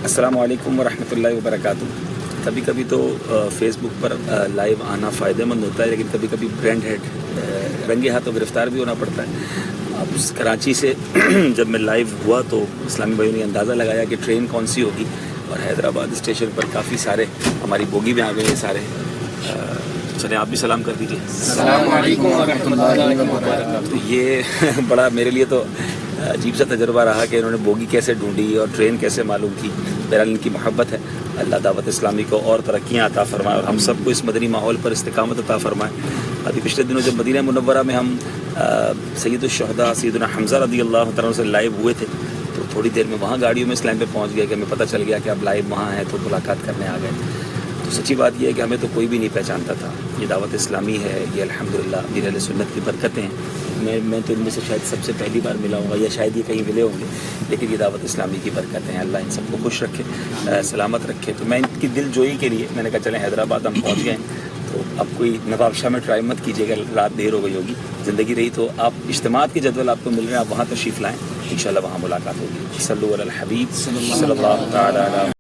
السلام علیکم ورحمۃ اللہ وبرکاتہ. کبھی کبھی تو فیس بک پر لائیو آنا فائدہ مند ہوتا ہے، لیکن کبھی کبھی برینڈ ہیڈ رنگے ہاتھوں گرفتار بھی ہونا پڑتا ہے. اب کراچی سے جب میں لائیو ہوا تو اسلامی بھائیوں نے اندازہ لگایا کہ ٹرین کون سی ہوگی، اور حیدرآباد اسٹیشن پر کافی سارے ہماری بوگی میں آ گئے ہیں سارے. چلیں آپ بھی سلام کر دیجیے. السلام علیکم ورحمۃ اللہ وبرکاتہ. یہ بڑا میرے لیے تو عجیب سا تجربہ رہا کہ انہوں نے بوگی کیسے ڈھونڈی اور ٹرین کیسے معلوم کی. بہرحال ان کی محبت ہے. اللہ دعوت اسلامی کو اور ترقیاں عطا فرمائے اور ہم سب کو اس مدنی ماحول پر استقامت عطا فرمائے. ابھی پچھلے دنوں جب مدینہ منورہ میں ہم سید الشہداء سیدنا حمزہ رضی اللہ تعالیٰ سے لائیو ہوئے تھے، تو تھوڑی دیر میں وہاں گاڑیوں میں اس لائن پہ پہنچ گیا کہ ہمیں پتہ چل گیا کہ اب لائیو وہاں ہیں، تو ملاقات کرنے آ گئے. تو سچی بات یہ ہے کہ ہمیں تو کوئی بھی نہیں پہچانتا تھا. یہ دعوت اسلامی ہے، یہ الحمدللہ امیر اہل سنت کی برکتیں ہیں. میں تو ان میں سے شاید سب سے پہلی بار ملا ہوں گا، یا شاید یہ کہیں ملے ہوں گے، لیکن یہ دعوت اسلامی کی برکتیں ہیں. اللہ ان سب کو خوش رکھے، سلامت رکھے. تو میں ان کی دل جوئی کے لیے میں نے کہا چلیں حیدرآباد ہم پہنچ گئے ہیں، تو اب کوئی نواب شاہ میں ٹرائی مت کیجیے گا، رات دیر ہو گئی ہوگی. زندگی رہی تو آپ اجتماعات کے جدول آپ کو مل رہے ہیں، آپ وہاں تشریف لائیں، انشاءاللہ وہاں ملاقات ہوگی. صلو علی الحبیب صلی اللہ تعالی علیہ